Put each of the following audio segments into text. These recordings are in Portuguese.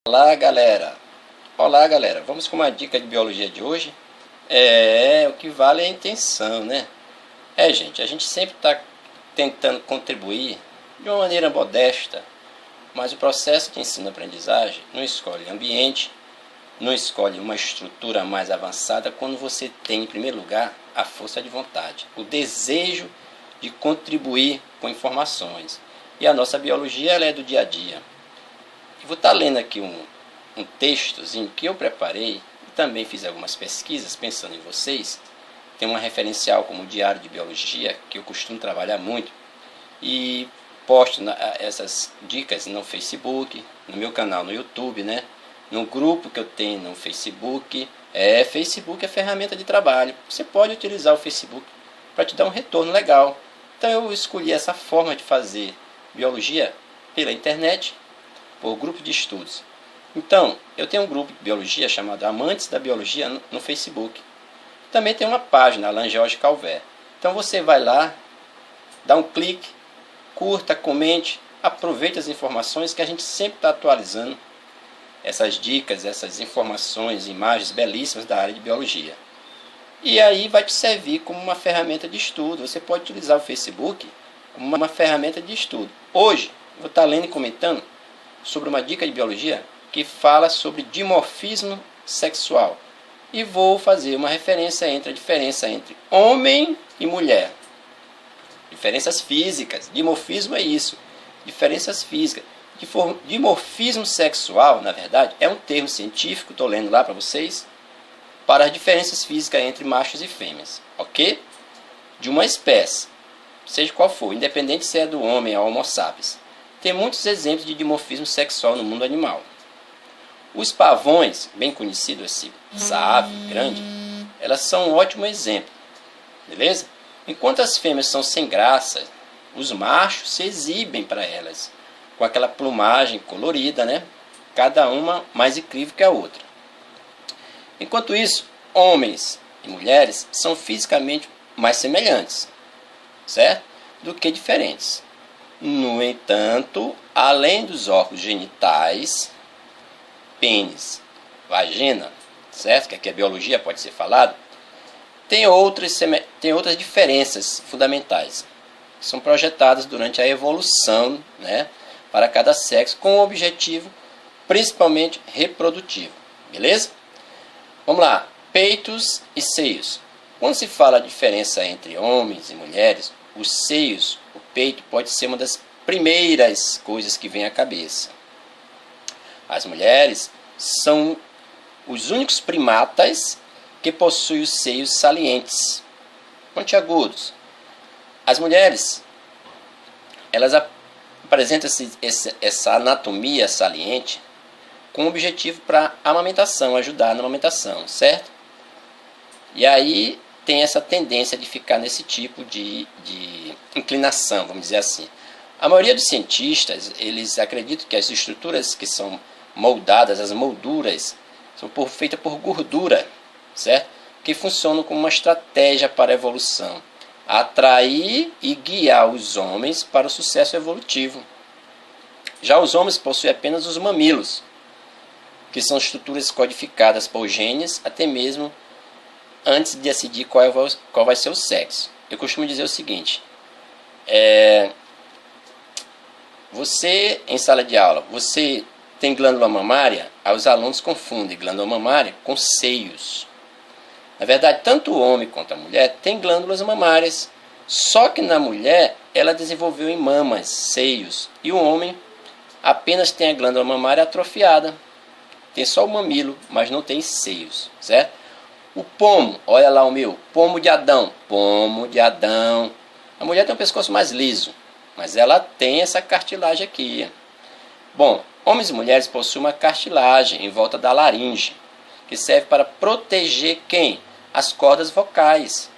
Olá galera, vamos com uma dica de biologia de hoje. O que vale é a intenção, né? Gente, a gente sempre está tentando contribuir de uma maneira modesta, mas o processo de ensino-aprendizagem não escolhe ambiente, não escolhe uma estrutura mais avançada quando você tem, em primeiro lugar, a força de vontade, o desejo de contribuir com informações. E a nossa biologia ela é do dia a dia. Eu vou estar lendo aqui um textozinho que eu preparei e também fiz algumas pesquisas pensando em vocês. Tem uma referencial como o Diário de Biologia, que eu costumo trabalhar muito, e posto essas dicas no Facebook, no meu canal no YouTube, né? No grupo que eu tenho no Facebook. Facebook é ferramenta de trabalho. Você pode utilizar o Facebook para te dar um retorno legal. Então eu escolhi essa forma de fazer biologia pela internet, por grupo de estudos. Então, eu tenho um grupo de biologia chamado Amantes da Biologia no Facebook. Também tem uma página, Alan Jorge Calvé. Então você vai lá, dá um clique, curta, comente, aproveite as informações que a gente sempre está atualizando essas dicas, essas informações, imagens belíssimas da área de biologia. E aí vai te servir como uma ferramenta de estudo. Você pode utilizar o Facebook como uma ferramenta de estudo. Hoje, eu vou estar lendo e comentando sobre uma dica de biologia que fala sobre dimorfismo sexual. E vou fazer uma referência entre a diferença entre homem e mulher. Diferenças físicas. Dimorfismo é isso. Diferenças físicas. Dimorfismo sexual, na verdade, é um termo científico, estou lendo lá para vocês, para as diferenças físicas entre machos e fêmeas. Ok? De uma espécie, seja qual for, independente se é do homem ou Homo sapiens. Tem muitos exemplos de dimorfismo sexual no mundo animal. Os pavões, bem conhecido essa ave grande, elas são um ótimo exemplo. Beleza? Enquanto as fêmeas são sem graça, os machos se exibem para elas, com aquela plumagem colorida, né? Cada uma mais incrível que a outra. Enquanto isso, homens e mulheres são fisicamente mais semelhantes, certo? Do que diferentes. No entanto, além dos órgãos genitais, pênis, vagina, certo? Que aqui a biologia pode ser falado, tem outras diferenças fundamentais que são projetadas durante a evolução, né, para cada sexo, com o objetivo principalmente reprodutivo. Beleza? Vamos lá. Peitos e seios. Quando se fala a diferença entre homens e mulheres, os seios, o peito, pode ser uma das primeiras coisas que vem à cabeça. As mulheres são os únicos primatas que possuem os seios salientes, pontiagudos. As mulheres, elas apresentam essa anatomia saliente com objetivo para amamentação, ajudar na amamentação, certo? E aí tem essa tendência de ficar nesse tipo de inclinação, vamos dizer assim. A maioria dos cientistas, eles acreditam que as estruturas que são moldadas, as molduras, são feitas por gordura, certo? Que funcionam como uma estratégia para a evolução. Atrair e guiar os homens para o sucesso evolutivo. Já os homens possuem apenas os mamilos, que são estruturas codificadas por genes, até mesmo antes de decidir qual vai ser o sexo. Eu costumo dizer o seguinte, você em sala de aula, você tem glândula mamária? Aí os alunos confundem glândula mamária com seios. Na verdade, tanto o homem quanto a mulher tem glândulas mamárias, só que na mulher ela desenvolveu em mamas, seios, e o homem apenas tem a glândula mamária atrofiada. Tem só o mamilo, mas não tem seios, certo? O pomo, olha lá o meu, pomo de Adão. A mulher tem um pescoço mais liso, mas ela tem essa cartilagem aqui. Bom, homens e mulheres possuem uma cartilagem em volta da laringe, que serve para proteger quem? As cordas vocais.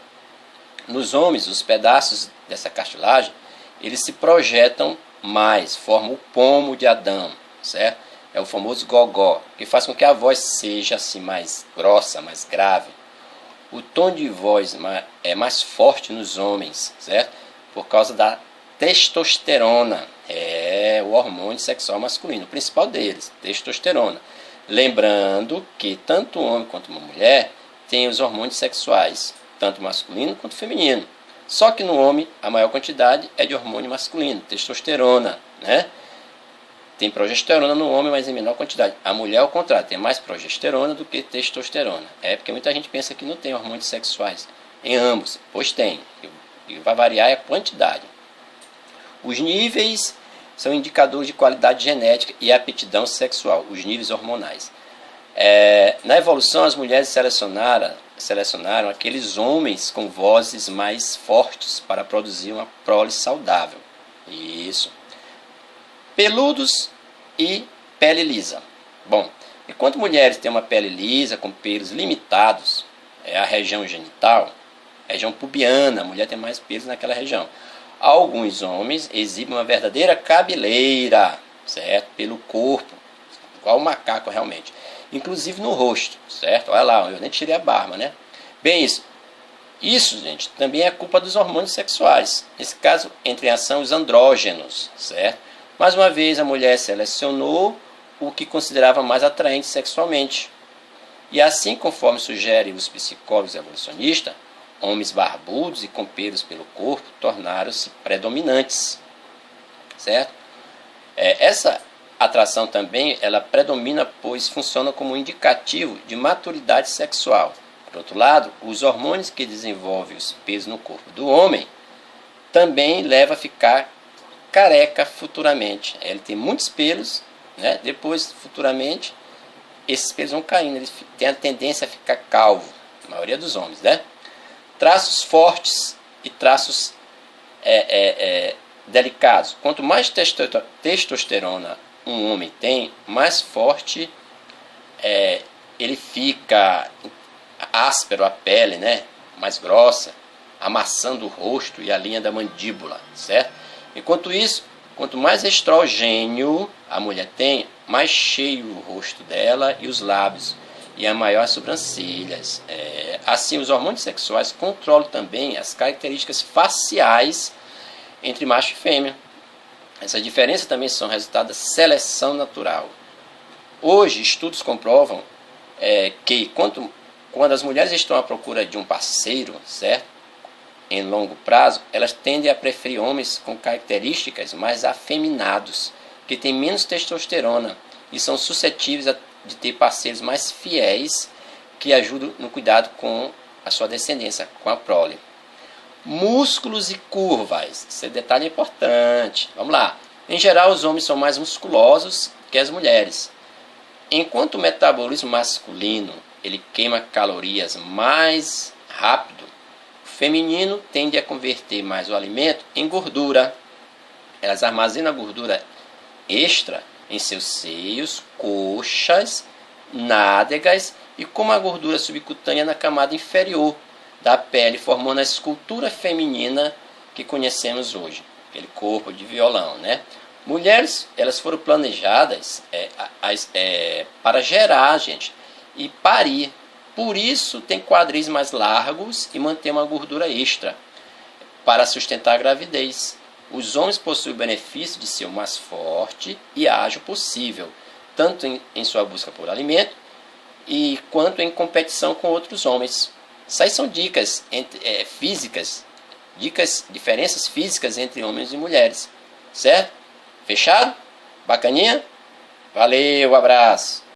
Nos homens, os pedaços dessa cartilagem, eles se projetam mais, formam o pomo de Adão, certo? É o famoso gogó, que faz com que a voz seja assim mais grossa, mais grave. O tom de voz é mais forte nos homens, certo? Por causa da testosterona. é o hormônio sexual masculino, o principal deles, testosterona. Lembrando que tanto um homem quanto uma mulher tem os hormônios sexuais, tanto masculino quanto feminino. Só que no homem a maior quantidade é de hormônio masculino, testosterona, né? Tem progesterona no homem, mas em menor quantidade. A mulher, ao contrário, tem mais progesterona do que testosterona. É porque muita gente pensa que não tem hormônios sexuais em ambos, pois tem. E vai variar a quantidade. Os níveis são indicadores de qualidade genética e aptidão sexual, os níveis hormonais. Na evolução, as mulheres selecionaram aqueles homens com vozes mais fortes para produzir uma prole saudável. Isso. Peludos e pele lisa. Bom, enquanto mulheres têm uma pele lisa, com pelos limitados, a região genital, região pubiana, a mulher tem mais pelos naquela região. Alguns homens exibem uma verdadeira cabeleira, certo? Pelo corpo, igual o macaco realmente. Inclusive no rosto, certo? Olha lá, eu nem tirei a barba, né? Bem, isso, gente, também é culpa dos hormônios sexuais. Nesse caso, entre em ação os andrógenos, certo? Mais uma vez, a mulher selecionou o que considerava mais atraente sexualmente. E assim, conforme sugerem os psicólogos evolucionistas, homens barbudos e com pelos pelo corpo tornaram-se predominantes, certo? Essa atração também, ela predomina, pois funciona como um indicativo de maturidade sexual. Por outro lado, os hormônios que desenvolvem os pelos no corpo do homem também levam a ficar careca futuramente. Ele tem muitos pelos, né? Depois, futuramente, esses pelos vão caindo, eles têm a tendência a ficar calvo, a maioria dos homens, né? Traços fortes e traços delicados. Quanto mais testosterona um homem tem, mais forte ele fica, áspero a pele, né? Mais grossa, amassando o rosto e a linha da mandíbula, certo? Enquanto isso, quanto mais estrogênio a mulher tem, mais cheio o rosto dela e os lábios, e a maior as sobrancelhas. Assim, os hormônios sexuais controlam também as características faciais entre macho e fêmea. Essas diferenças também são resultado da seleção natural. Hoje, estudos comprovam que quando as mulheres estão à procura de um parceiro, certo? Em longo prazo, elas tendem a preferir homens com características mais afeminados, que têm menos testosterona e são suscetíveis de ter parceiros mais fiéis que ajudam no cuidado com a sua descendência, com a prole. Músculos e curvas, esse detalhe é importante. Vamos lá. Em geral, os homens são mais musculosos que as mulheres. Enquanto o metabolismo masculino ele queima calorias mais rápido, feminino tende a converter mais o alimento em gordura. Elas armazenam a gordura extra em seus seios, coxas, nádegas e como a gordura subcutânea na camada inferior da pele, formando a escultura feminina que conhecemos hoje, aquele corpo de violão, né? Mulheres, elas foram planejadas para gerar, gente, e parir. Por isso, tem quadris mais largos e mantém uma gordura extra para sustentar a gravidez. Os homens possuem o benefício de ser o mais forte e ágil possível, tanto em sua busca por alimento quanto em competição com outros homens. Isso aí são dicas físicas, diferenças físicas entre homens e mulheres. Certo? Fechado? Bacaninha? Valeu, abraço!